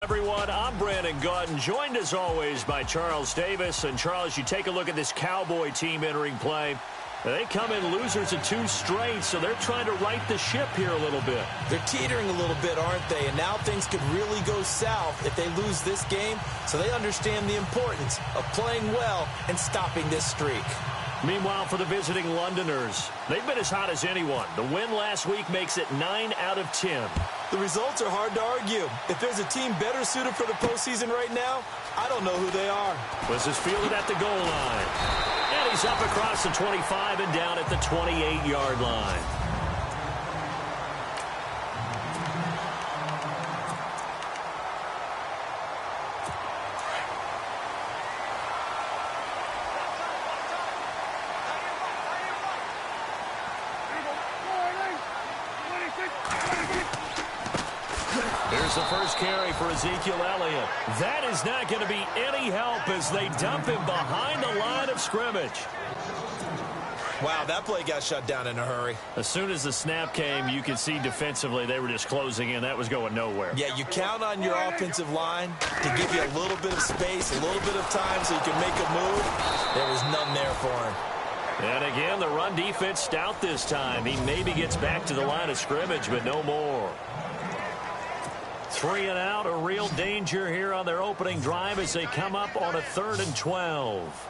Everyone, I'm Brandon Gautin, joined as always by Charles Davis. And Charles, you take a look at this Cowboy team entering play. They come in losers of 2 straight, so they're trying to right the ship here a little bit. They're teetering a little bit, aren't they? And now things could really go south if they lose this game, so they understand the importance of playing well and stopping this streak. Meanwhile, for the visiting Londoners, they've been as hot as anyone. The win last week makes it 9 out of 10. The results are hard to argue. If there's a team better suited for the postseason right now, I don't know who they are. This is fielded at the goal line. And he's up across the 25 and down at the 28-yard line. Here's the first carry for Ezekiel Elliott. That is not going to be any help as they dump him behind the line of scrimmage. Wow, that play got shut down in a hurry. As soon as the snap came, you could see defensively they were just closing in. That was going nowhere. Yeah, you count on your offensive line to give you a little bit of space, a little bit of time so you can make a move. There was none there for him. And again, the run defense stout this time. He maybe gets back to the line of scrimmage, but no more. 3 and out, a real danger here on their opening drive as they come up on a 3rd and 12.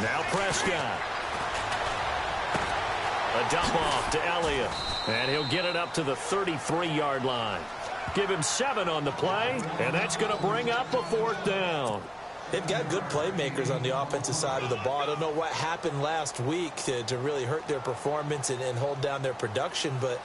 Now Prescott. A dump off to Elliott. And he'll get it up to the 33-yard line. Give him 7 on the play, and that's going to bring up a 4th down. They've got good playmakers on the offensive side of the ball. I don't know what happened last week to really hurt their performance and hold down their production, but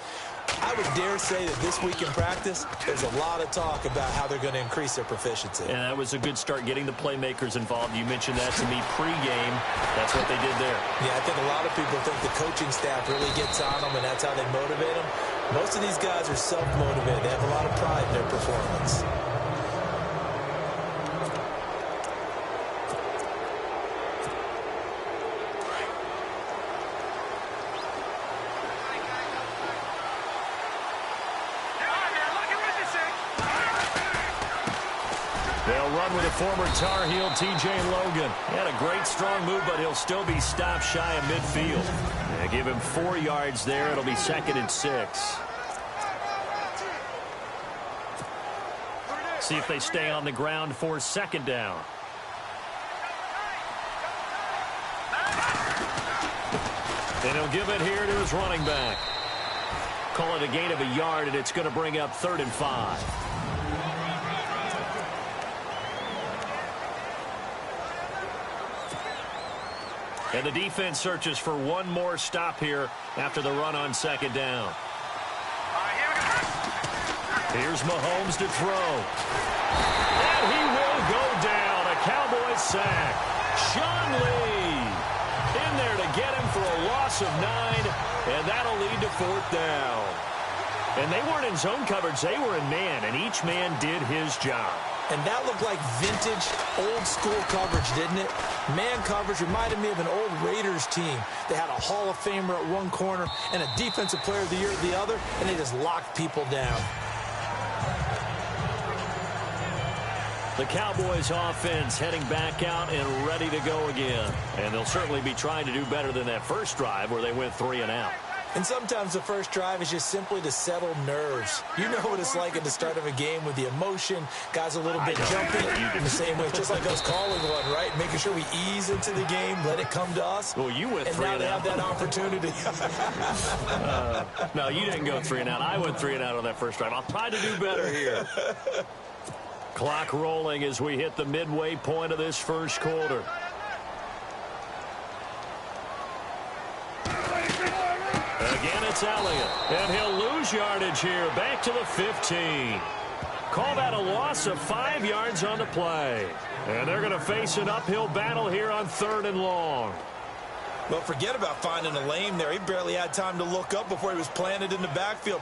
I would dare say that this week in practice, there's a lot of talk about how they're going to increase their proficiency. And that was a good start, getting the playmakers involved. You mentioned that to me pregame. That's what they did there. Yeah, I think a lot of people think the coaching staff really gets on them, and that's how they motivate them. Most of these guys are self-motivated. They have a lot of pride in their performance. They'll run with a former Tar Heel, T.J. Logan. He had a great strong move, but he'll still be stopped shy of midfield. They give him 4 yards there. It'll be 2nd and 6. See if they stay on the ground for 2nd down. And he'll give it here to his running back. Call it a gain of a yard, and it's going to bring up 3rd and 5. And the defense searches for one more stop here after the run on 2nd down. Here's Mahomes to throw. And he will go down. A Cowboys sack. Sean Lee in there to get him for a loss of 9. And that'll lead to 4th down. And they weren't in zone coverage. They were in man. And each man did his job. And that looked like vintage, old-school coverage, didn't it? Man coverage reminded me of an old Raiders team. They had a Hall of Famer at one corner and a Defensive Player of the Year at the other, and they just locked people down. The Cowboys offense heading back out and ready to go again. And they'll certainly be trying to do better than that first drive where they went 3 and out. And sometimes the first drive is just simply to settle nerves. You know what it's like at the start of a game with the emotion. Guys a little bit jumpy in the same way, just like us calling one, right? Making sure we ease into the game, let it come to us. Well, you went 3 and out. And now they have that opportunity. No, you didn't go 3 and out. I went 3 and out on that first drive. I'll try to do better here. Clock rolling as we hit the midway point of this first quarter. Again, it's Elliott, and he'll lose yardage here, back to the 15. Call that a loss of 5 yards on the play. And they're going to face an uphill battle here on 3rd and long. Well, forget about finding a lane there. He barely had time to look up before he was planted in the backfield.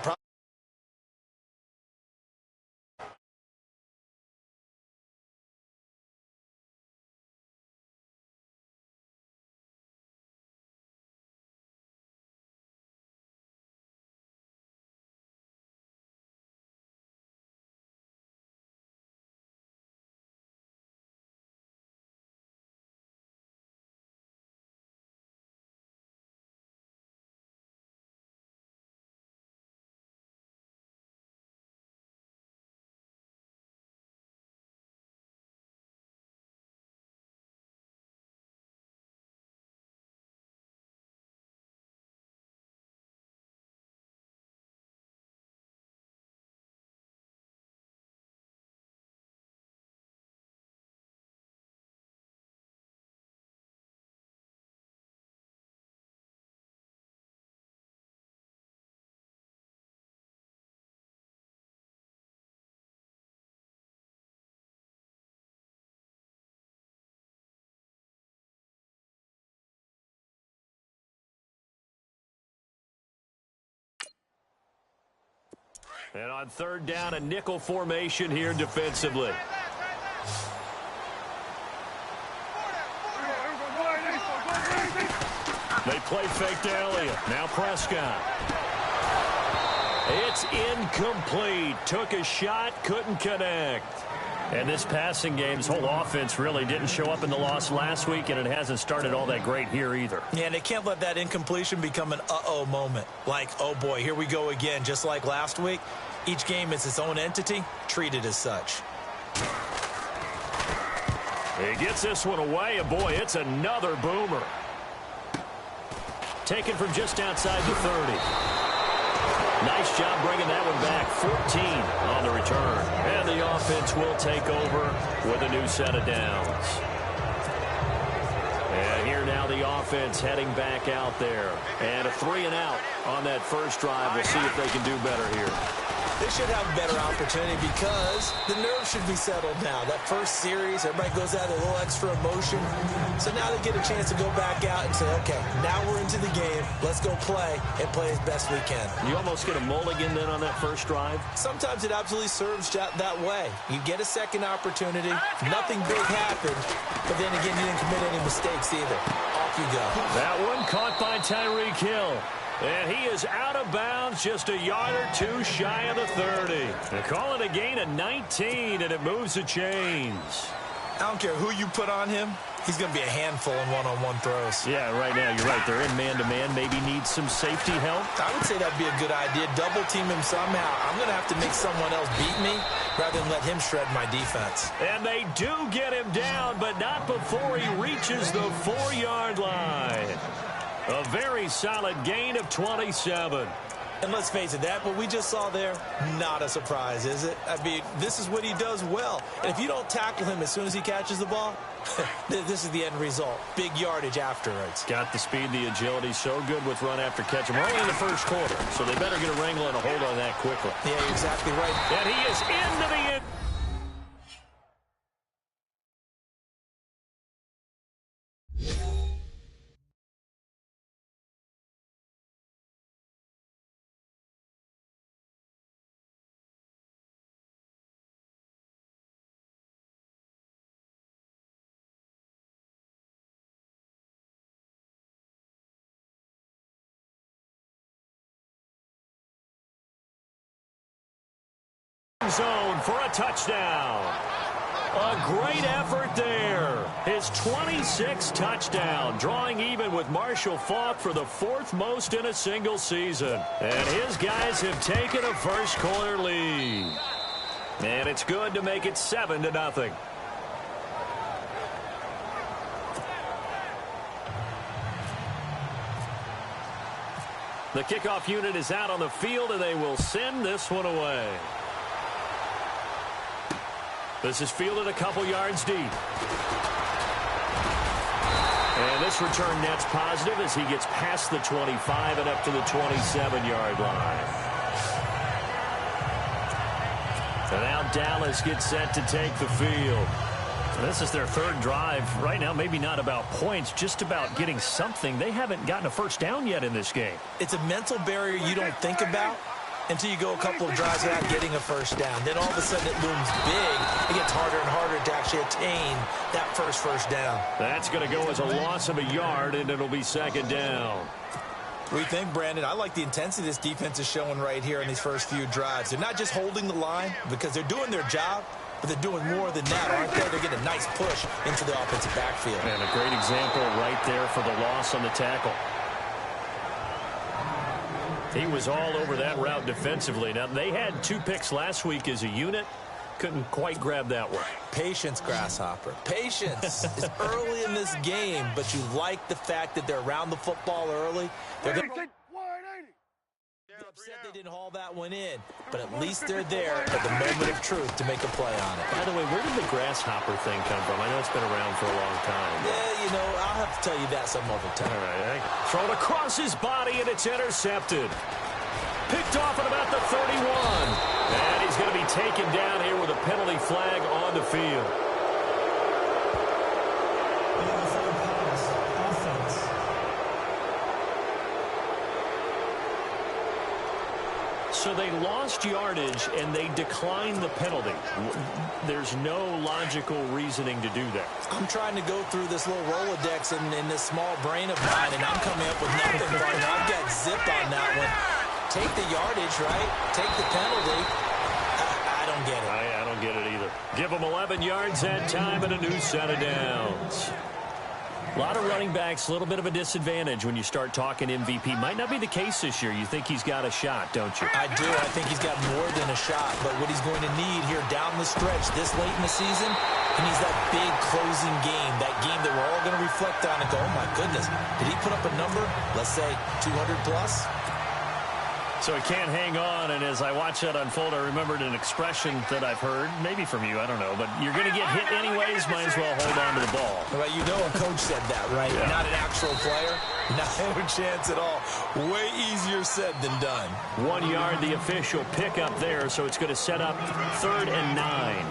And on third down, a nickel formation here defensively. They play fake to Elliott. Now Prescott. It's incomplete. Took a shot, couldn't connect. And this passing game's whole offense really didn't show up in the loss last week, and it hasn't started all that great here either. Yeah, and they can't let that incompletion become an uh-oh moment. Like, oh boy, here we go again, just like last week. Each game is its own entity, treated as such. He gets this one away, and boy, it's another boomer. Taken from just outside the 30. Nice job bringing that one back. 14 on the return. And the offense will take over with a new set of downs. And here now the offense heading back out there. And a 3-and-out on that first drive. We'll see if they can do better here. They should have a better opportunity because the nerves should be settled now. That first series, everybody goes out with a little extra emotion. So now they get a chance to go back out and say, okay, now we're into the game. Let's go play and play as best we can. You almost get a mulligan then on that first drive? Sometimes it absolutely serves that way. You get a second opportunity. Nothing big happened. But then again, you didn't commit any mistakes either. Off you go. That one caught by Tyreek Hill. And he is out of bounds, just a yard or two shy of the 30. They call it a gain of 19, and it moves the chains. I don't care who you put on him. He's going to be a handful in one-on-one throws. Yeah, right now, you're right. They're in man-to-man. Maybe need some safety help. I would say that would be a good idea. Double team him somehow. I'm going to have to make someone else beat me rather than let him shred my defense. And they do get him down, but not before he reaches the 4-yard line. A very solid gain of 27. And let's face it, that what we just saw there, not a surprise, is it? I mean, this is what he does well. And if you don't tackle him as soon as he catches the ball, this is the end result. Big yardage afterwards. Got the speed, the agility, so good with run after catch. We're only in the first quarter, so they better get a wrangle and a hold on that quickly. Yeah, you're exactly right. And he is into the end. Zone for a touchdown. A great effort there. His 26th touchdown, drawing even with Marshall Faulk for the 4th most in a single season. And his guys have taken a first quarter lead. And it's good to make it 7-0. The kickoff unit is out on the field, and they will send this one away. This is fielded a couple yards deep. And this return net's positive as he gets past the 25 and up to the 27-yard line. And now Dallas gets set to take the field. And this is their third drive. Right now, maybe not about points, just about getting something. They haven't gotten a first down yet in this game. It's a mental barrier you don't think about until you go a couple of drives without getting a first down. Then all of a sudden it looms big. It gets harder and harder to actually attain that first down. That's going to go as a loss of a yard, and it'll be second down. What do you think, Brandon? I like the intensity this defense is showing right here in these first few drives. They're not just holding the line because they're doing their job, but they're doing more than that, aren't they? They're getting a nice push into the offensive backfield. And a great example right there for the loss on the tackle. He was all over that route defensively. Now, they had 2 picks last week as a unit. Couldn't quite grab that one. Patience, Grasshopper. Patience. It's early in this game, but you like the fact that they're around the football early. They're going to upset they didn't haul that one in, but at least they're there at the moment of truth to make a play on it. By the way, where did the grasshopper thing come from? I know it's been around for a long time. Yeah, you know, I'll have to tell you that some other time. All right, thrown across his body, and it's intercepted. Picked off at about the 31. And he's going to be taken down here with a penalty flag on the field. So they lost yardage, and they declined the penalty. There's no logical reasoning to do that. I'm trying to go through this little Rolodex in this small brain of mine, and I'm coming up with nothing. I've got zipped on that one. Take the yardage, right? Take the penalty. I don't get it. I don't get it either. Give them 11 yards that time and a new set of downs. A lot of running backs, a little bit of a disadvantage when you start talking MVP. Might not be the case this year. You think he's got a shot, don't you? I do. I think he's got more than a shot. But what he's going to need here down the stretch this late in the season, he needs that big closing game, that game that we're all going to reflect on and go, oh, my goodness, did he put up a number, let's say 200 plus? So he can't hang on, and as I watch that unfold, I remembered an expression that I've heard, maybe from you, I don't know, but you're going to get hit anyways, might as well hold on to the ball. Well, you know a coach said that, right? Yeah. Not an actual player. No chance at all. Way easier said than done. 1 yard, the official pickup there, so it's going to set up 3rd and 9.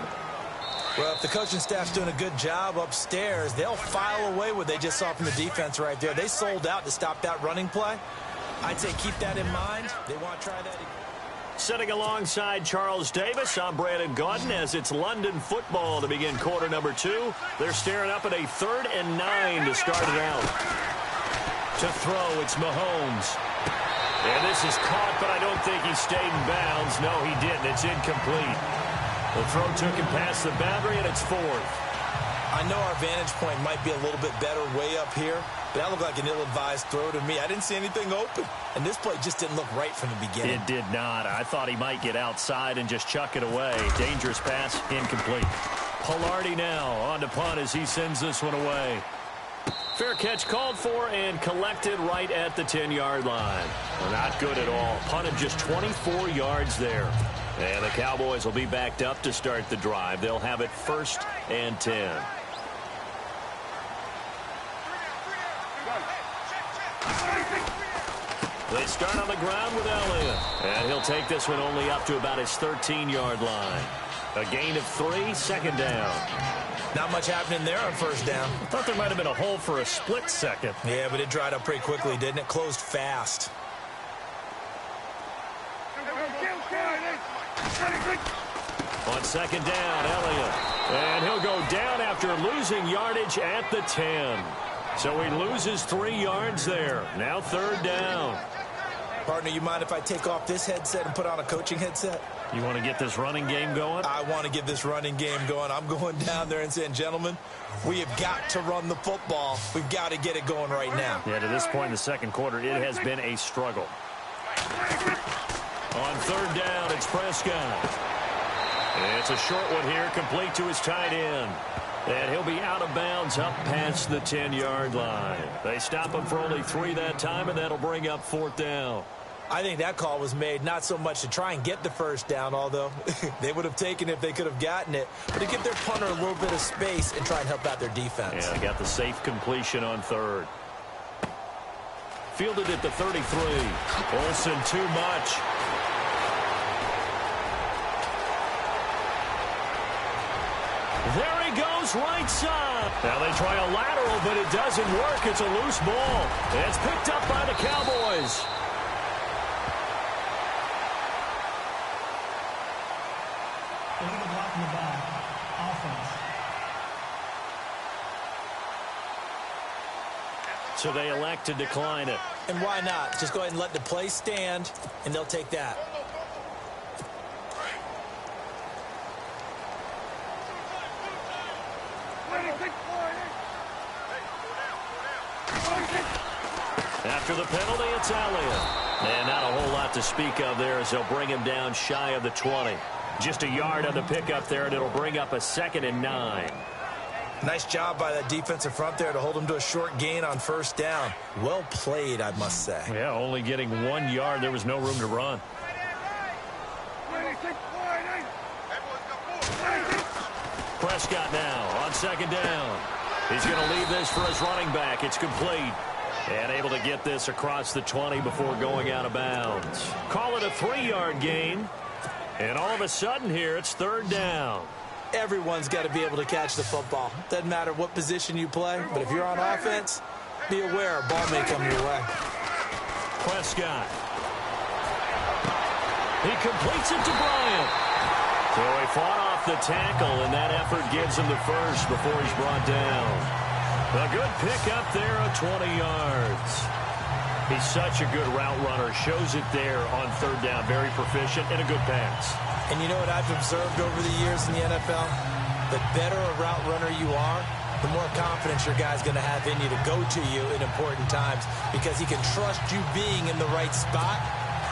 Well, if the coaching staff's doing a good job upstairs, they'll file away what they just saw from the defense right there. They sold out to stop that running play. I'd say keep that in mind. They want to try that again. Sitting alongside Charles Davis, I'm Brandon Gaudin as it's London football to begin quarter number 2. They're staring up at a 3rd and 9 to start it out. To throw, it's Mahomes. And this is caught, but I don't think he stayed in bounds. No, he didn't. It's incomplete. The throw took him past the boundary, and it's 4th. I know our vantage point might be a little bit better way up here, but that looked like an ill-advised throw to me. I didn't see anything open, and this play just didn't look right from the beginning. It did not. I thought he might get outside and just chuck it away. Dangerous pass, incomplete. Pilardi now on to punt as he sends this one away. Fair catch called for and collected right at the 10-yard line. Well, not good at all. Punted just 24 yards there. And the Cowboys will be backed up to start the drive. They'll have it 1st and 10. They start on the ground with Elliott. And he'll take this one only up to about his 13-yard line. A gain of 3, 2nd down. Not much happening there on 1st down. I thought there might have been a hole for a split second. Yeah, but it dried up pretty quickly, didn't it? Closed fast. On 2nd down, Elliott. And he'll go down after losing yardage at the 10. So he loses 3 yards there. Now 3rd down. Partner, you mind if I take off this headset and put on a coaching headset? You want to get this running game going? I want to get this running game going. I'm going down there and saying, gentlemen, we have got to run the football. We've got to get it going right now. Yeah, to this point in the second quarter, it has been a struggle. On 3rd down, it's Prescott. It's a short one here, complete to his tight end. And he'll be out of bounds up past the 10-yard line. They stop him for only 3 that time, and that'll bring up 4th down. I think that call was made not so much to try and get the 1st down, although they would have taken it if they could have gotten it, but to give their punter a little bit of space and try and help out their defense. Yeah, they got the safe completion on 3rd. Fielded at the 33. Olsen too much. There he goes, right side. Now they try a lateral, but it doesn't work. It's a loose ball. It's picked up by the Cowboys. So they elect to decline it. And why not? Just go ahead and let the play stand, and they'll take that. After the penalty, it's Elliott. And not a whole lot to speak of there as they'll bring him down shy of the 20. Just a yard on the pickup there, and it'll bring up a 2nd and 9. Nice job by that defensive front there to hold him to a short gain on 1st down. Well played, I must say. Yeah, only getting 1 yard. There was no room to run. Prescott now on 2nd down. He's going to leave this for his running back. It's complete. And able to get this across the 20 before going out of bounds. Call it a 3-yard gain. And all of a sudden here, it's 3rd down. Everyone's got to be able to catch the football. Doesn't matter what position you play, but if you're on offense, be aware a ball may come your way. Prescott. He completes it to Bryant. So he fought off the tackle, and that effort gives him the first before he's brought down. A good pickup there of 20 yards. He's such a good route runner. Shows it there on third down. Very proficient and a good pass. And you know what I've observed over the years in the NFL? The better a route runner you are, the more confidence your guy's going to have in you to go to you in important times because he can trust you being in the right spot,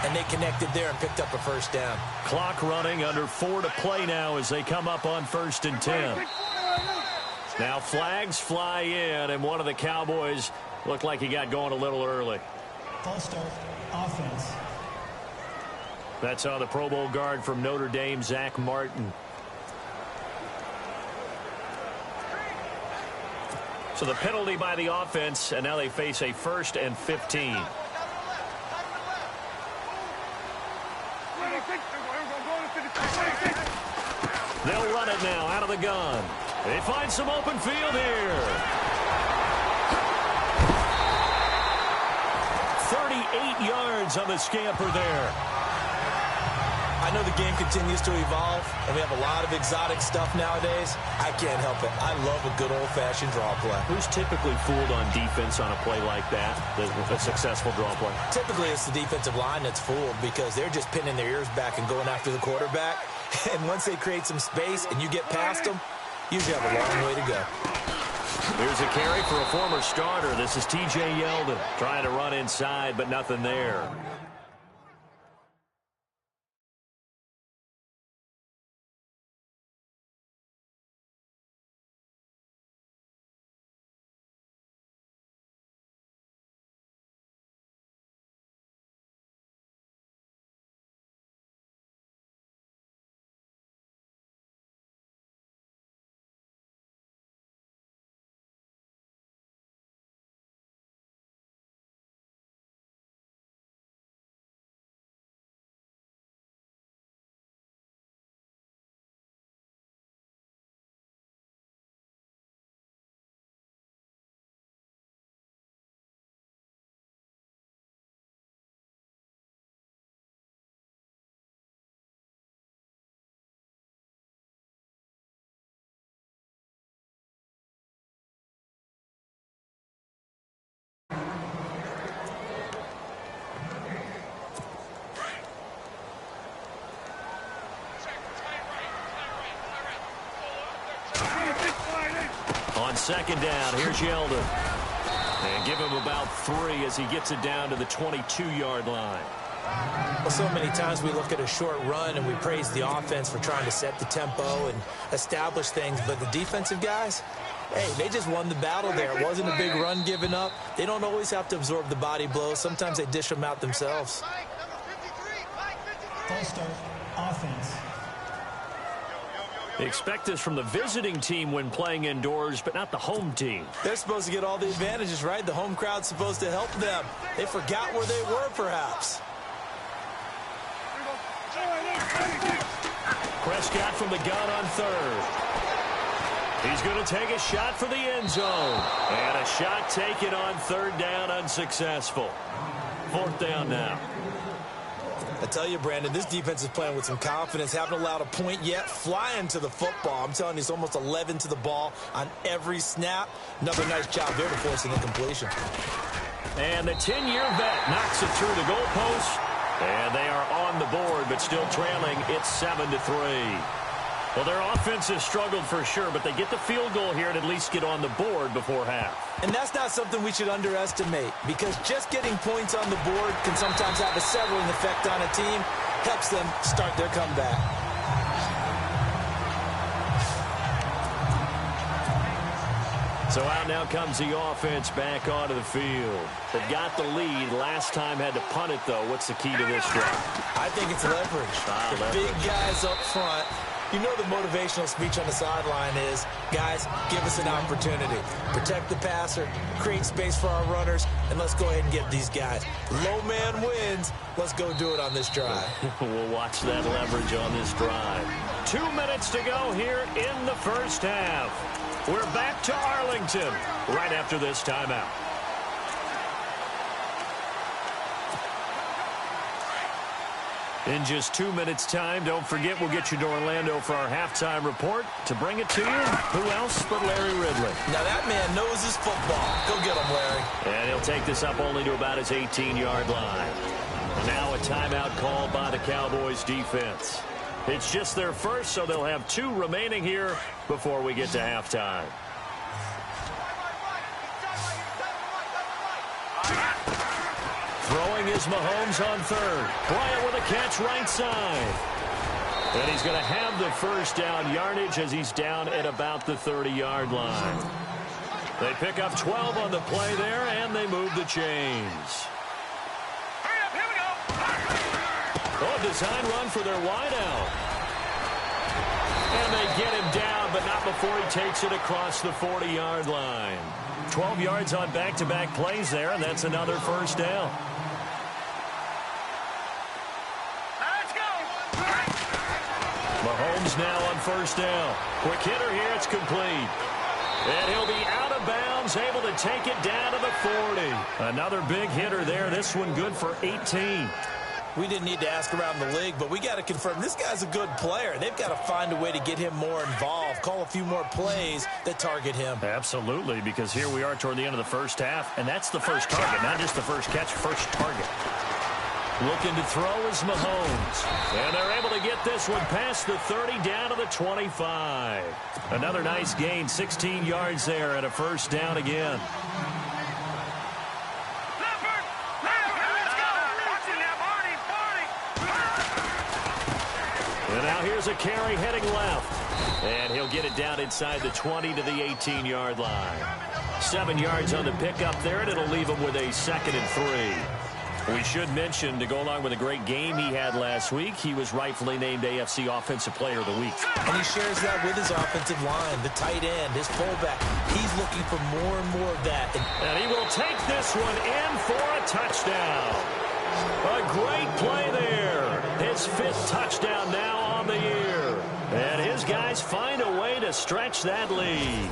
and they connected there and picked up a first down. Clock running, under 4 to play now as they come up on 1st and 10. Now flags fly in, and one of the Cowboys looked like he got going a little early. False start, offense. That's on the Pro Bowl guard from Notre Dame, Zach Martin. So the penalty by the offense, and now they face a 1st and 15. They'll run it now out of the gun. They find some open field here. 38 yards on the scamper there. I know the game continues to evolve, and we have a lot of exotic stuff nowadays. I can't help it. I love a good old-fashioned draw play. Who's typically fooled on defense on a play like that, a successful draw play? Typically, it's the defensive line that's fooled because they're just pinning their ears back and going after the quarterback. And once they create some space and you get past them, you usually have a long way to go. Here's a carry for a former starter. This is T.J. Yeldon trying to run inside, but nothing there. On 2nd down, here's Yeldon. And give him about 3 as he gets it down to the 22-yard line. Well, so many times we look at a short run and we praise the offense for trying to set the tempo and establish things, but the defensive guys, hey, they just won the battle there. It wasn't a big run given up. They don't always have to absorb the body blows. Sometimes they dish them out themselves. False start, offense. They expect this from the visiting team when playing indoors, but not the home team. They're supposed to get all the advantages, right? The home crowd's supposed to help them. They forgot where they were, perhaps. Prescott from the gun on 3rd. He's going to take a shot for the end zone. And a shot taken on 3rd down, unsuccessful. 4th down now. I tell you, Brandon, this defense is playing with some confidence. Haven't allowed a point yet. Flying to the football. I'm telling you, it's almost 11 to the ball on every snap. Another nice job there to force an incompletion. And the 10-year vet knocks it through the goalpost. And they are on the board, but still trailing. It's 7-3. Well, their offense has struggled for sure, but they get the field goal here and at least get on the board before half. And that's not something we should underestimate, because just getting points on the board can sometimes have a settling effect on a team. Helps them start their comeback. So out now comes the offense back onto the field. They've got the lead. Last time had to punt it, though. What's the key to this drive? I think it's leverage. The big guys up front. You know the motivational speech on the sideline is, guys, give us an opportunity. Protect the passer, create space for our runners, and let's go ahead and get these guys. Low man wins. Let's go do it on this drive. We'll watch that leverage on this drive. 2 minutes to go here in the first half. We're back to Arlington right after this timeout. In just 2 minutes' time, don't forget we'll get you to Orlando for our halftime report. To bring it to you, who else but Larry Ridley? Now that man knows his football. Go get him, Larry. And he'll take this up only to about his 18-yard line. Now a timeout called by the Cowboys defense. It's just their first, so they'll have 2 remaining here before we get to halftime. Throwing is Mahomes on third. Bryant with a catch right side. And he's going to have the first down yardage as he's down at about the 30-yard line. They pick up 12 on the play there, and they move the chains. Hurry up, here we go. Oh, design run for their wideout. And they get him down, but not before he takes it across the 40-yard line. 12 yards on back-to-back plays there, and that's another first down. Let's go. Mahomes now on first down. Quick hitter here, it's complete. And he'll be out of bounds, able to take it down to the 40. Another big hitter there, this one good for 18. We didn't need to ask around the league, but we got to confirm this guy's a good player. They've got to find a way to get him more involved, call a few more plays that target him. Absolutely, because here we are toward the end of the first half, and that's the first target, not just the first catch, first target. Looking to throw is Mahomes. And they're able to get this one past the 30 down to the 25. Another nice gain, 16 yards there and a first down again. And now here's a carry heading left. And he'll get it down inside the 20 to the 18-yard line. 7 yards on the pickup there, and it'll leave him with a 2nd and 3. We should mention, to go along with a great game he had last week, he was rightfully named AFC Offensive Player of the Week. And he shares that with his offensive line, the tight end, his fullback. He's looking for more and more of that. And he will take this one in for a touchdown. A great play there. His 5th touchdown now on the year. And his guys find a way to stretch that lead.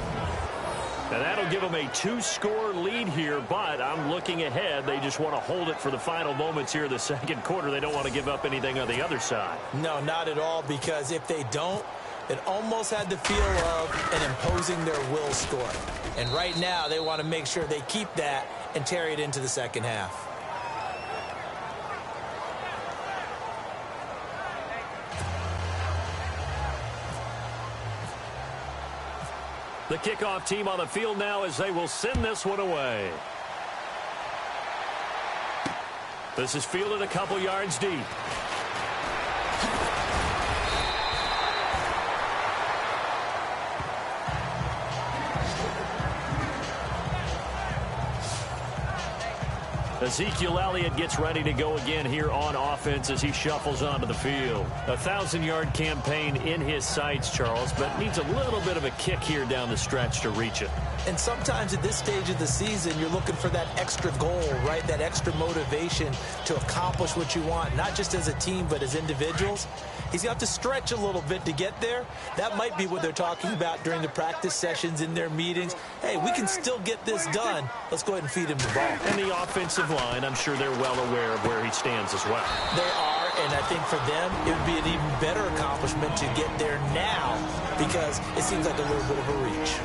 And that'll give them a 2-score lead here, but I'm looking ahead. They just want to hold it for the final moments here in the second quarter. They don't want to give up anything on the other side. No, not at all, because if they don't, it almost had the feel of an imposing their will score. And right now, they want to make sure they keep that and carry it into the second half. The kickoff team on the field now as they will send this one away. This is fielded a couple yards deep. Ezekiel Elliott gets ready to go again here on offense as he shuffles onto the field. A 1,000-yard campaign in his sights, Charles, but needs a little bit of a kick here down the stretch to reach it. And sometimes at this stage of the season, you're looking for that extra goal, right? That extra motivation to accomplish what you want, not just as a team, but as individuals. He's got to stretch a little bit to get there. That might be what they're talking about during the practice sessions in their meetings. Hey, we can still get this done. Let's go ahead and feed him the ball. And the offensive line, I'm sure they're well aware of where he stands as well. They are, and I think for them, it would be an even better accomplishment to get there now because it seems like a little bit of a reach.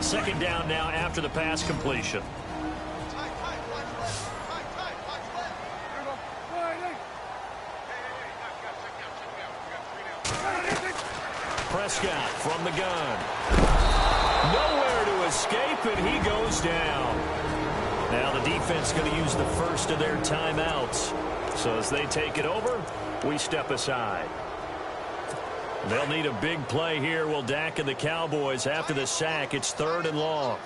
Second down now after the pass completion. Prescott from the gun. Nowhere to escape, and he goes down. Now the defense going to use the first of their timeouts. So as they take it over, we step aside. They'll need a big play here, will Dak and the Cowboys. After the sack, it's 3rd and long.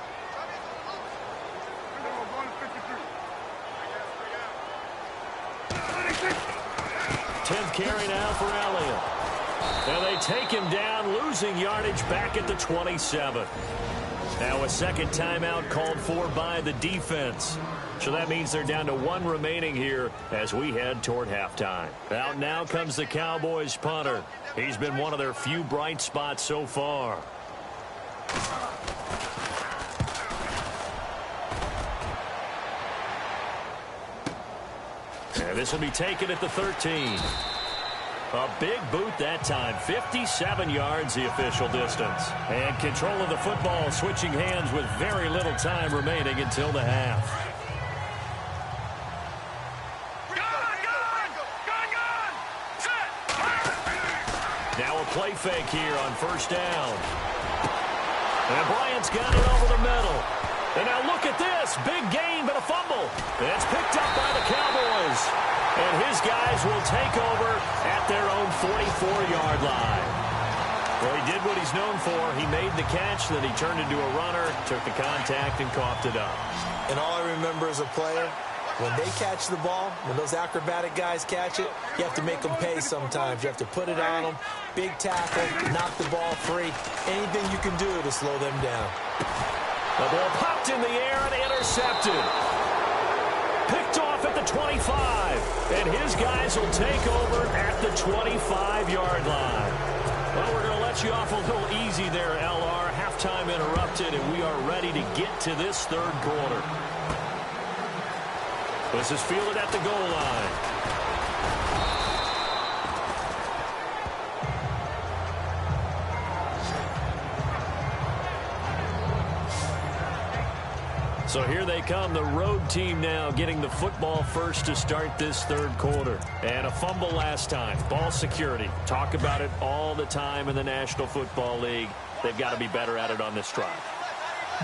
Tenth carry now for Elliott. And they take him down, losing yardage back at the 27. Now a second timeout called for by the defense. So that means they're down to 1 remaining here as we head toward halftime. Out now comes the Cowboys punter. He's been one of their few bright spots so far. And this will be taken at the 13. A big boot that time. 57 yards the official distance. And control of the football switching hands with very little time remaining until the half. Now a play fake here on first down. And Bryant's got it over the middle. And now look at this. Big gain, but a fumble. It's picked up by the Cowboys. And his guys will take over at their own 44-yard line. Well, he did what he's known for. He made the catch, then he turned into a runner, took the contact, and coughed it up. And all I remember as a player, when they catch the ball, when those acrobatic guys catch it, you have to make them pay sometimes. You have to put it on them, big tackle, knock the ball free. Anything you can do to slow them down. The ball popped in the air and intercepted. Picked off at the 25. And his guys will take over at the 25-yard line. Well, we're going to let you off a little easy there, LR. Halftime interrupted, and we are ready to get to this third quarter. This is fielded at the goal line. So here they come, the road team now getting the football first to start this third quarter. And a fumble last time. Ball security. Talk about it all the time in the National Football League. They've got to be better at it on this drive.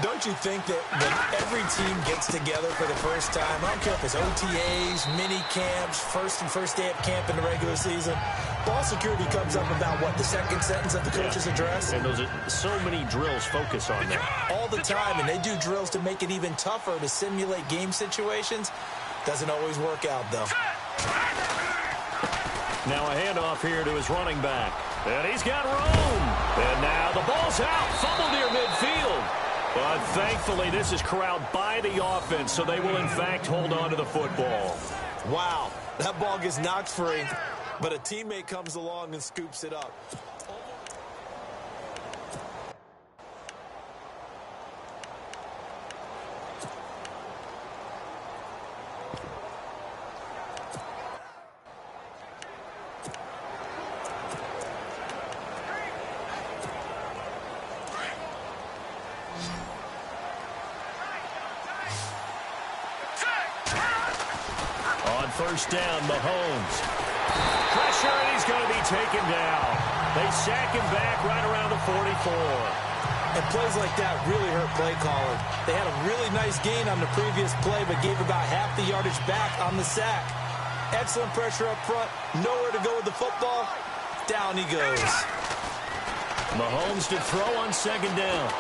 Don't you think that when every team gets together for the first time, I don't care if it's OTAs, mini camps, first day of camp in the regular season, ball security comes up about, what, the second sentence of the coach's address? And those are so many drills focus on that. All the time, and they do drills to make it even tougher to simulate game situations. Doesn't always work out, though. Now a handoff here to his running back. And he's got room. And now the ball's out. Fumble near midfield. But thankfully, this is corralled by the offense, so they will, in fact, hold on to the football. Wow, that ball gets knocked free, but a teammate comes along and scoops it up. First down, Mahomes. Pressure, and he's going to be taken down. They sack him back right around the 44. And plays like that really hurt play calling. They had a really nice gain on the previous play, but gave about half the yardage back on the sack. Excellent pressure up front. Nowhere to go with the football. Down he goes. Mahomes to throw on second down.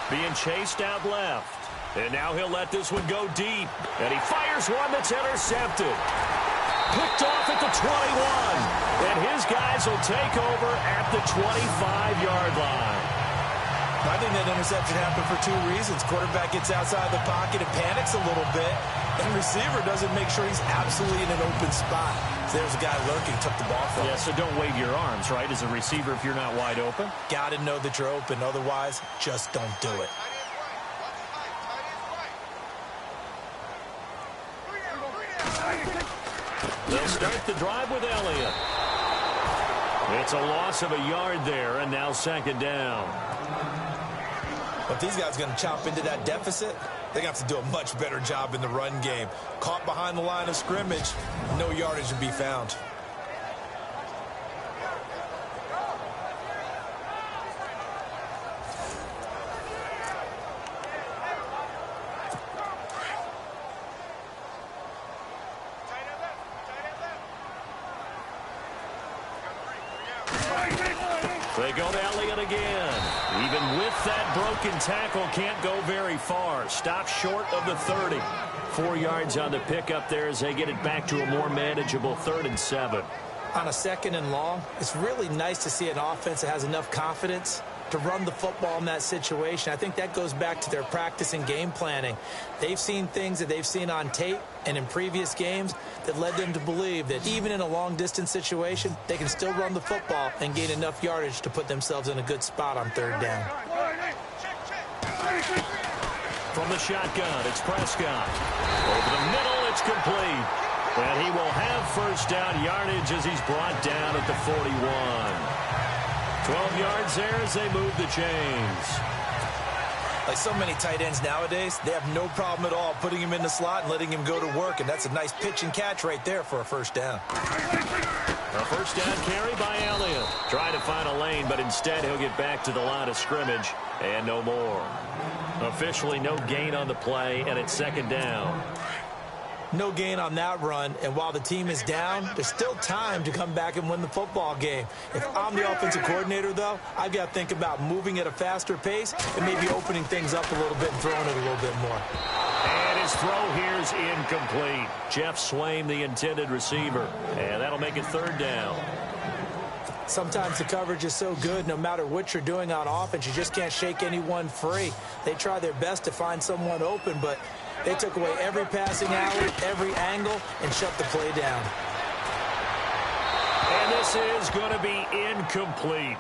Being chased out left. And now he'll let this one go deep. And he fires one that's intercepted. Picked off at the 21. And his guys will take over at the 25-yard line. I think that interception happened for two reasons. Quarterback gets outside the pocket and panics a little bit. And receiver doesn't make sure he's absolutely in an open spot. So there's a guy lurking, took the ball from him. Yeah, so don't wave your arms, right, as a receiver if you're not wide open. Got to know that you're open. Otherwise, just don't do it. They'll start the drive with Elliott. It's a loss of a yard there, and now second down. If these guys are going to chop into that deficit, they're going to have to do a much better job in the run game. Caught behind the line of scrimmage, no yardage to be found. They go to Elliott again. Even with that broken tackle, can't go very far. Stop short of the 30. 4 yards on the pickup there as they get it back to a more manageable 3rd and 7. On a second and long, it's really nice to see an offense that has enough confidence to run the football in that situation. I think that goes back to their practice and game planning. They've seen things that they've seen on tape and in previous games that led them to believe that even in a long-distance situation, they can still run the football and gain enough yardage to put themselves in a good spot on third down. From the shotgun, it's Prescott. Over the middle, it's complete. And he will have first down yardage as he's brought down at the 41. 12 yards there as they move the chains. Like so many tight ends nowadays, they have no problem at all putting him in the slot and letting him go to work. And that's a nice pitch and catch right there for a first down. A first down carry by Elliott. Trying to find a lane, but instead he'll get back to the line of scrimmage and no more. Officially no gain on the play, and it's second down. No gain on that run, and while the team is down, there's still time to come back and win the football game. If I'm the offensive coordinator, though, I've got to think about moving at a faster pace and maybe opening things up a little bit and throwing it a little bit more. And his throw here is incomplete. Jeff Swaim, the intended receiver, and that'll make it third down. Sometimes the coverage is so good, no matter what you're doing on offense, you just can't shake anyone free. They try their best to find someone open, but they took away every passing alley, every angle, and shut the play down. And this is going to be incomplete.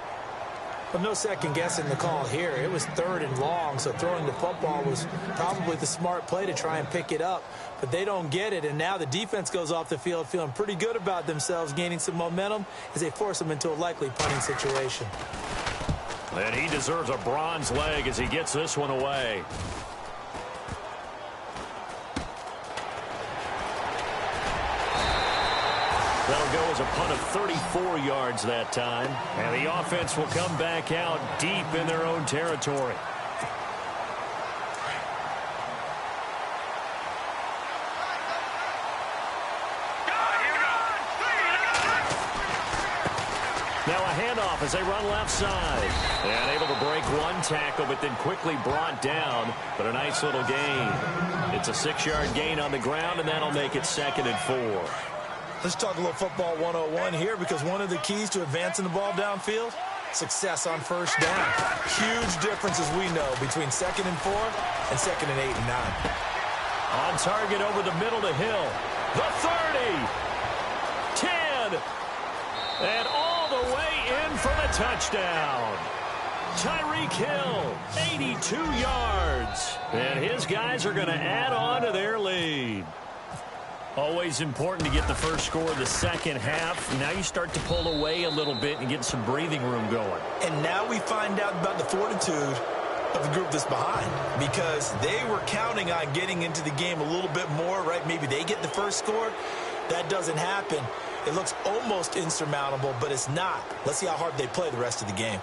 But no second guessing the call here. It was third and long, so throwing the football was probably the smart play to try and pick it up. But they don't get it, and now the defense goes off the field feeling pretty good about themselves, gaining some momentum as they force them into a likely punting situation. And he deserves a bronze leg as he gets this one away. That'll go as a punt of 34 yards that time. And the offense will come back out deep in their own territory. Now a handoff as they run left side. And able to break one tackle, but then quickly brought down. But a nice little gain. It's a 6-yard gain on the ground, and that'll make it 2nd and 4. Let's talk a little football 101 here, because one of the keys to advancing the ball downfield, success on first down. Huge difference, as we know, between 2nd and 4 and 2nd and 8 and 9. On target over the middle to Hill. The 30. 10. And all the way in for the touchdown. Tyreek Hill, 82 yards. And his guys are going to add on to their lead. Always important to get the first score of the second half. Now you start to pull away a little bit and get some breathing room going. And now we find out about the fortitude of the group that's behind, because they were counting on getting into the game a little bit more, right? Maybe they get the first score. That doesn't happen. It looks almost insurmountable, but it's not. Let's see how hard they play the rest of the game.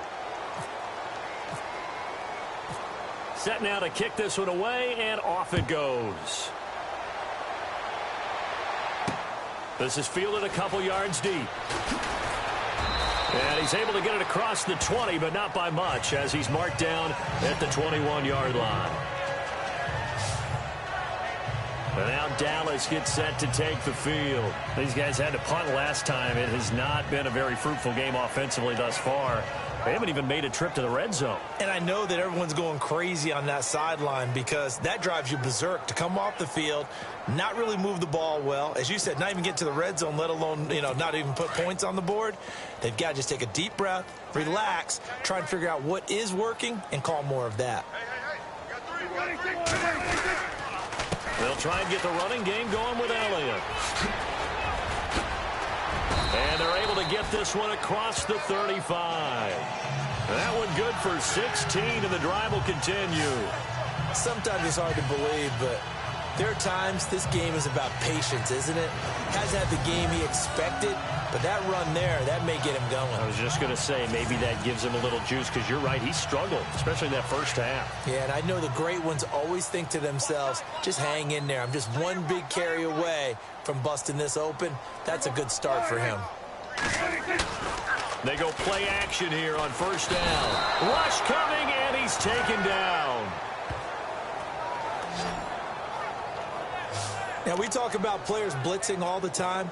Set now to kick this one away, and off it goes. This is fielded a couple yards deep. And he's able to get it across the 20, but not by much, as he's marked down at the 21-yard line. And now Dallas gets set to take the field. These guys had to punt last time. It has not been a very fruitful game offensively thus far. They haven't even made a trip to the red zone. And I know that everyone's going crazy on that sideline, because that drives you berserk to come off the field, not really move the ball well. As you said, not even get to the red zone, let alone, not even put points on the board. They've got to just take a deep breath, relax, try and figure out what is working, and call more of that. They'll try and get the running game going with Elliott. And they're able to get this one across the 35. That one good for 16, and the drive will continue. Sometimes it's hard to believe, but there are times this game is about patience, isn't it? Hasn't had the game he expected, but that run there, that may get him going. I was just going to say, maybe that gives him a little juice, because you're right, he struggled, especially in that first half. Yeah, and I know the great ones always think to themselves, just hang in there. I'm just one big carry away from busting this open. That's a good start for him. They go play action here on first down. Rush coming, and he's taken down. Now, we talk about players blitzing all the time.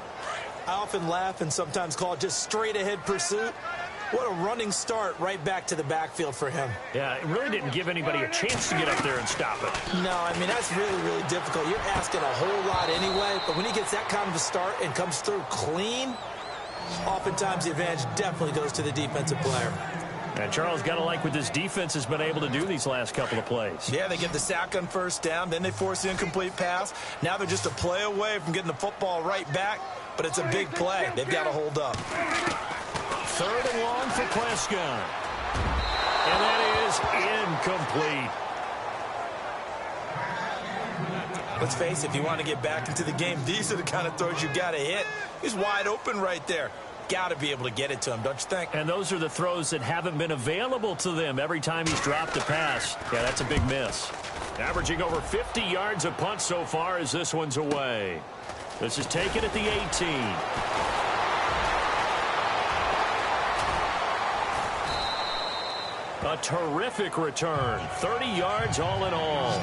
I often laugh and sometimes call it just straight-ahead pursuit. What a running start right back to the backfield for him. Yeah, it really didn't give anybody a chance to get up there and stop it. No, I mean, that's really, really difficult. You're asking a whole lot anyway, but when he gets that kind of a start and comes through clean, oftentimes the advantage definitely goes to the defensive player. And Charles, got to like what this defense has been able to do these last couple of plays. Yeah, they get the sack on first down, then they force the incomplete pass. Now they're just a play away from getting the football right back, but it's a big play. They've got to hold up. 3rd and long for Prescott. And that is incomplete. Let's face it, if you want to get back into the game, these are the kind of throws you got to hit. He's wide open right there. Got to be able to get it to him, don't you think? And those are the throws that haven't been available to them every time he's dropped a pass. Yeah, that's a big miss. Averaging over 50 yards a punt so far as this one's away. This is taken at the 18. A terrific return. 30 yards all in all.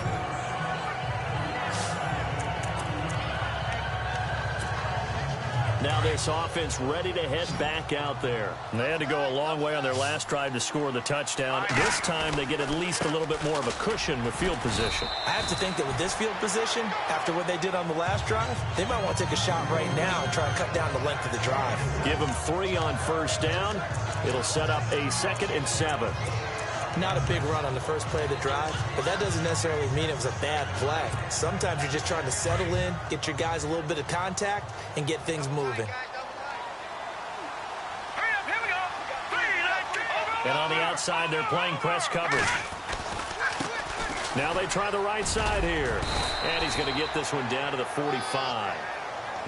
Now this offense ready to head back out there. They had to go a long way on their last drive to score the touchdown. This time they get at least a little bit more of a cushion with field position. I have to think that with this field position, after what they did on the last drive, they might want to take a shot right now and try to cut down the length of the drive. Give them 3 on first down. It'll set up a 2nd and 7. Not a big run on the first play of the drive, but that doesn't necessarily mean it was a bad play. Sometimes you're just trying to settle in, get your guys a little bit of contact, and get things moving. And on the outside, they're playing press coverage. Now they try the right side here. And he's going to get this one down to the 45.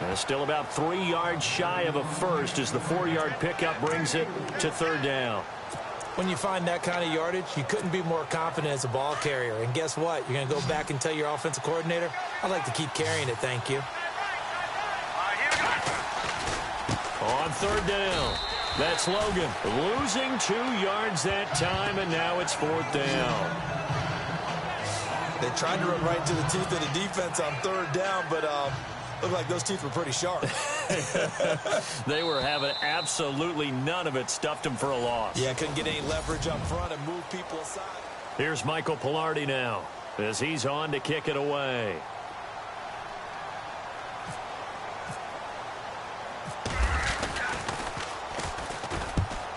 And still about 3 yards shy of a first as the 4-yard pickup brings it to 3rd down. When you find that kind of yardage, you couldn't be more confident as a ball carrier. And guess what? You're going to go back and tell your offensive coordinator, I'd like to keep carrying it, thank you. On 3rd down, that's Logan. Losing 2 yards that time, and now it's 4th down. They tried to run right to the teeth of the defense on 3rd down, but looked like those teeth were pretty sharp. They were having absolutely none of it. Stuffed them for a loss. Yeah, couldn't get any leverage up front and move people aside. Here's Michael Pilardi now as he's on to kick it away.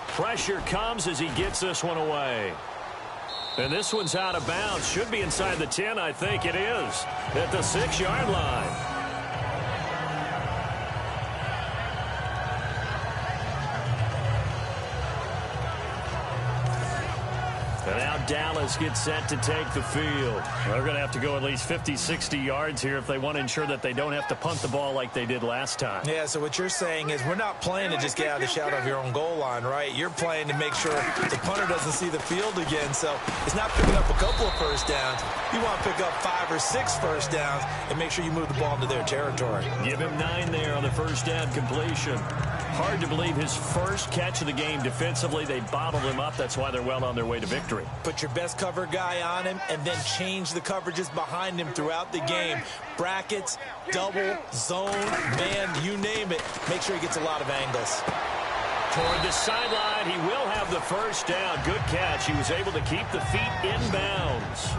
Pressure comes as he gets this one away. And this one's out of bounds. Should be inside the 10, I think it is. At the 6-yard line. And now Dallas gets set to take the field. They're going to have to go at least 50, 60 yards here if they want to ensure that they don't have to punt the ball like they did last time. Yeah, so what you're saying is we're not playing to just get out of the shadow of your own goal line, right? You're playing to make sure the punter doesn't see the field again. So it's not picking up a couple of first downs. You want to pick up 5 or 6 first downs and make sure you move the ball into their territory. Give him 9 there on the first down completion. Hard to believe his first catch of the game defensively. They bottled him up. That's why they're well on their way to victory. Put your best cover guy on him and then change the coverages behind him throughout the game. Brackets, double, zone, man, you name it. Make sure he gets a lot of angles. Toward the sideline, he will have the first down. Good catch. He was able to keep the feet in bounds.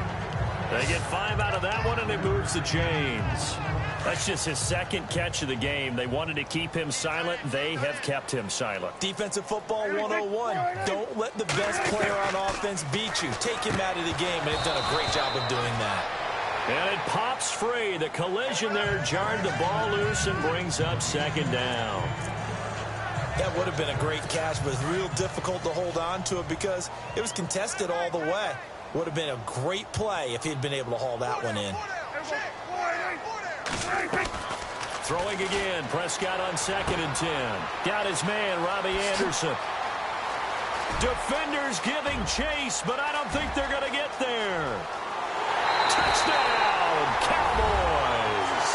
They get 5 out of that one, and it moves the chains. That's just his 2nd catch of the game. They wanted to keep him silent. They have kept him silent. Defensive football 101. Don't let the best player on offense beat you. Take him out of the game, and they've done a great job of doing that. And it pops free. The collision there jarred the ball loose and brings up 2nd down. That would have been a great catch, but it's real difficult to hold on to it because it was contested all the way. Would have been a great play if he'd been able to haul that one in. Throwing again. Prescott on 2nd and 10. Got his man, Robbie Anderson. Defenders giving chase, but I don't think they're going to get there. Touchdown, Cowboys.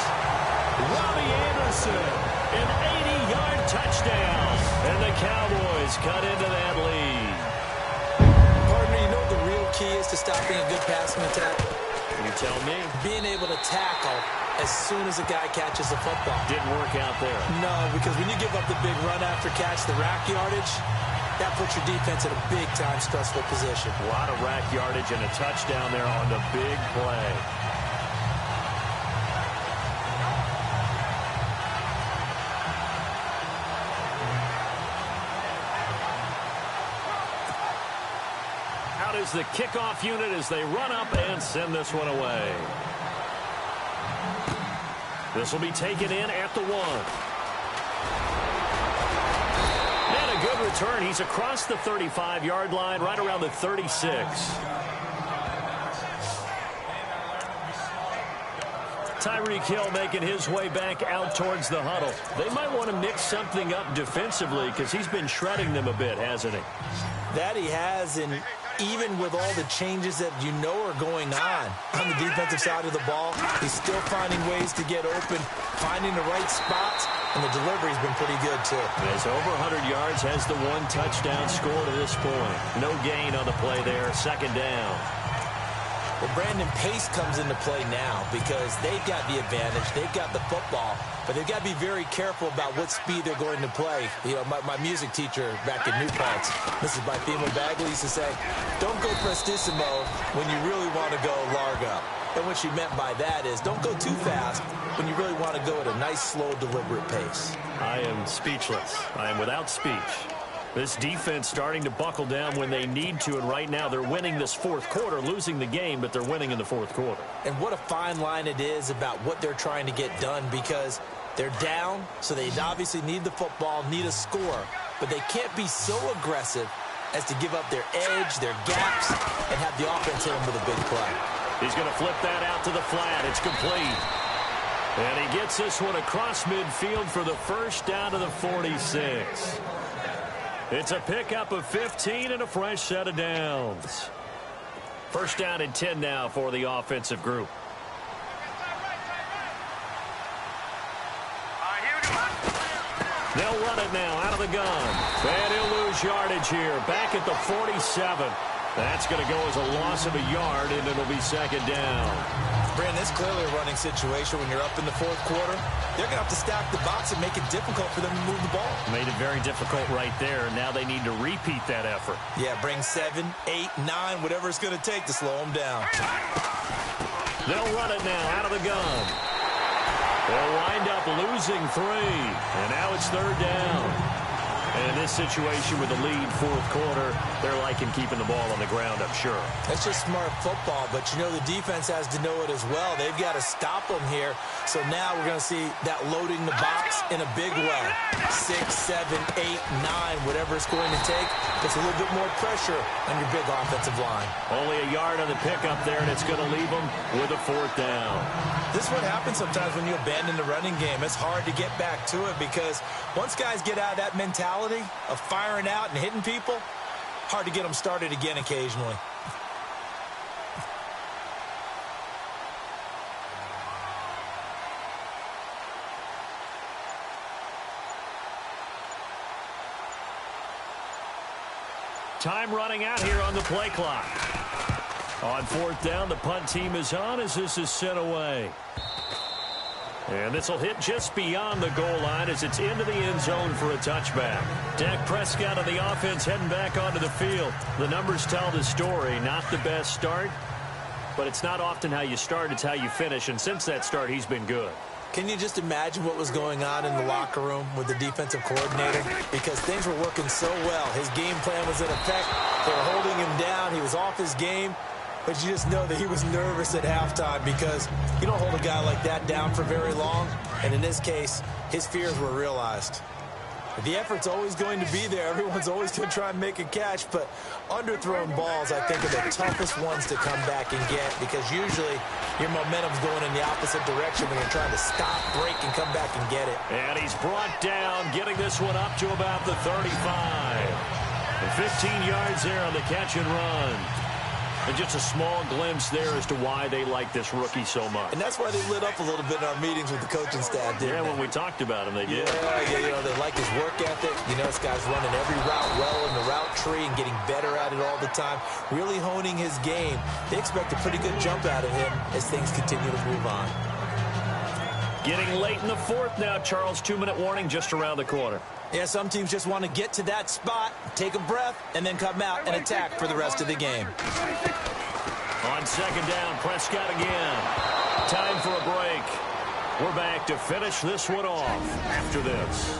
Robbie Anderson, an 80-yard touchdown. And the Cowboys cut into that lead. Partner, you know what the real key is to stopping a good passing attack? You tell me. Being able to tackle as soon as a guy catches the football. Didn't work out there. No, because when you give up the big run after catch, the rack yardage, that puts your defense in a big-time stressful position. A lot of rack yardage and a touchdown there on the big play. is the kickoff unit as they run up and send this one away. This will be taken in at the 1. And a good return. He's across the 35-yard line, right around the 36. Tyreek Hill making his way back out towards the huddle. They might want to mix something up defensively because he's been shredding them a bit, hasn't he? That he has, and even with all the changes that you know are going on the defensive side of the ball, he's still finding ways to get open, finding the right spots, and the delivery's been pretty good, too. He's over 100 yards, has the 1 touchdown score to this point. No gain on the play there, second down. Well, Brandon, pace comes into play now because they've got the advantage. They've got the football, but they've got to be very careful about what speed they're going to play. You know, my music teacher back in New Paltz, Mrs. Bythema Bagley, used to say, don't go prestissimo when you really want to go largo. And what she meant by that is don't go too fast when you really want to go at a nice, slow, deliberate pace. I am speechless. I am without speech. This defense starting to buckle down when they need to, and right now they're winning this fourth quarter, losing the game, but they're winning in the fourth quarter. And what a fine line it is about what they're trying to get done because they're down, so they obviously need the football, need a score, but they can't be so aggressive as to give up their edge, their gaps, and have the offense hit them with a big play. He's going to flip that out to the flat. It's complete. And he gets this one across midfield for the first down to the 46. It's a pickup of 15 and a fresh set of downs. First down and 10 now for the offensive group. They'll run it now out of the gun. And he'll lose yardage here. Back at the 47. That's going to go as a loss of a yard, and it'll be second down. Brandon, it's clearly a running situation when you're up in the fourth quarter. They're going to have to stack the box and make it difficult for them to move the ball. Made it very difficult right there. Now they need to repeat that effort. Yeah, bring 7, 8, 9, whatever it's going to take to slow them down. They'll run it now out of the gun. They'll wind up losing 3. And now it's third down. And in this situation with the lead fourth quarter, they're liking keeping the ball on the ground, I'm sure. That's just smart football, but you know the defense has to know it as well. They've got to stop them here. So now we're going to see that loading the box in a big way. 6, 7, 8, 9, whatever it's going to take. Puts a little bit more pressure on your big offensive line. Only a yard on the pickup there, and it's going to leave them with a fourth down. This is what happens sometimes when you abandon the running game. It's hard to get back to it because once guys get out of that mentality of firing out and hitting people, hard to get them started again occasionally. Time running out here on the play clock. On fourth down, the punt team is on as this is sent away. And this will hit just beyond the goal line as it's into the end zone for a touchback. Dak Prescott of the offense heading back onto the field. The numbers tell the story. Not the best start, but it's not often how you start, it's how you finish. And since that start, he's been good. Can you just imagine what was going on in the locker room with the defensive coordinator? Because things were working so well. His game plan was in effect. They were holding him down. He was off his game. But you just know that he was nervous at halftime because you don't hold a guy like that down for very long. And in this case, his fears were realized. The effort's always going to be there. Everyone's always going to try and make a catch. But underthrown balls, I think, are the toughest ones to come back and get because usually your momentum's going in the opposite direction when you're trying to stop, break, and come back and get it. And he's brought down, getting this one up to about the 35. And 15 yards there on the catch and run. And just a small glimpse there as to why they like this rookie so much. And that's why they lit up a little bit in our meetings with the coaching staff, didn't they? When we talked about him, they did. Yeah, you know, they like his work ethic. You know, this guy's running every route well in the route tree and getting better at it all the time, really honing his game. They expect a pretty good jump out of him as things continue to move on. Getting late in the fourth now, Charles. 2-minute warning just around the corner. Yeah, some teams just want to get to that spot, take a breath, and then come out and attack for the rest of the game. On second down, Prescott again. Time for a break. We're back to finish this one off after this.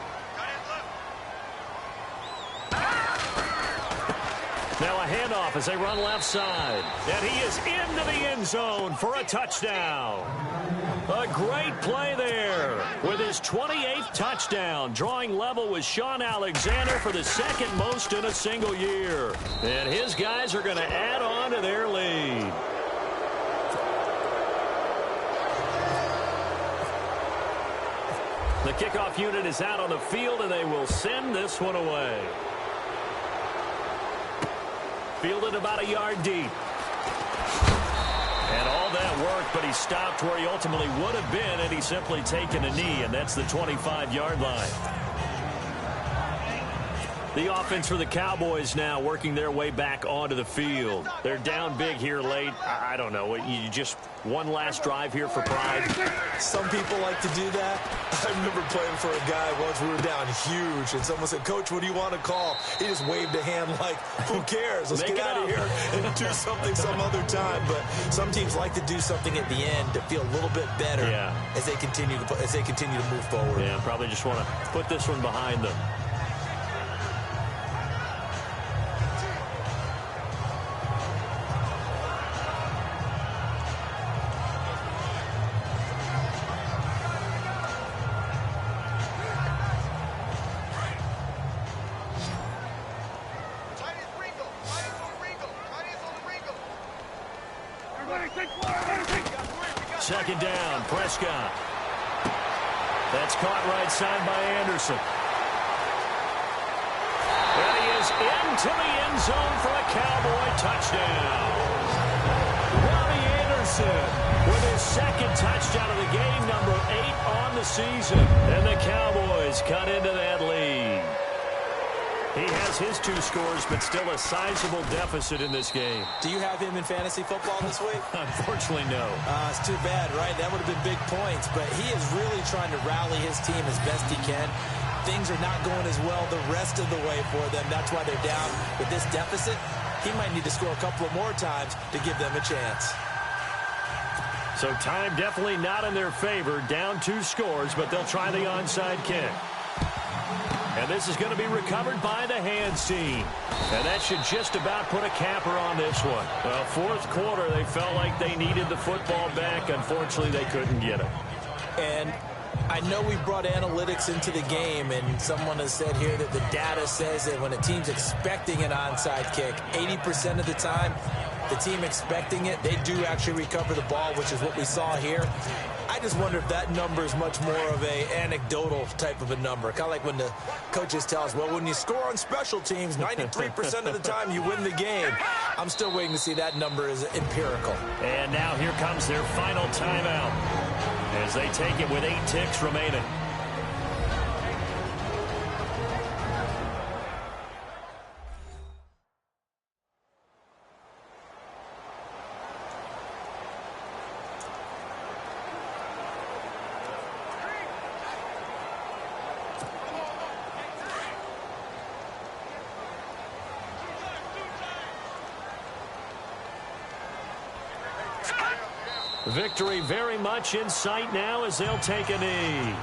left. Tight end left. off as they run left side. And he is into the end zone for a touchdown. A great play there with his 28th touchdown, drawing level with Sean Alexander for the second most in a single year. And his guys are going to add on to their lead. The kickoff unit is out on the field, and they will send this one away. Fielded about a yard deep. And all that worked, but he stopped where he ultimately would have been had he simply taken a knee, and that's the 25-yard line. The offense for the Cowboys now working their way back onto the field. They're down big here late. I don't know. You just one last drive here for pride. Some people like to do that. I remember playing for a guy once. We were down huge, and someone said, "Coach, what do you want to call?" He just waved a hand like, "Who cares? Let's get out of here and do something some other time." But some teams like to do something at the end to feel a little bit better as they continue to move forward. Yeah, probably just want to put this one behind them. Second down, Prescott. That's caught right side by Anderson. And he is into the end zone for a Cowboy touchdown. Robbie Anderson with his second touchdown of the game, number 8 on the season. And the Cowboys cut into that lead. He has his 2 scores, but still a sizable deficit in this game. Do you have him in fantasy football this week? Unfortunately, no. It's too bad, right? That would have been big points, but he is really trying to rally his team as best he can. Things are not going as well the rest of the way for them. That's why they're down with this deficit. He might need to score a couple of more times to give them a chance. So time definitely not in their favor. Down 2 scores, but they'll try the onside kick. And this is going to be recovered by the hands team. And that should just about put a capper on this one. Well, fourth quarter, they felt like they needed the football back. Unfortunately, they couldn't get it. And I know we brought analytics into the game, and someone has said here that the data says that when a team's expecting an onside kick, 80% of the time, the team expecting it, they do actually recover the ball, which is what we saw here. I just wonder if that number is much more of a anecdotal type of a number. Kind of like when the coaches tell us, well, when you score on special teams, 93% of the time you win the game. I'm still waiting to see that number is empirical. And now here comes their final timeout as they take it with 8 ticks remaining. Victory very much in sight now as they'll take a knee.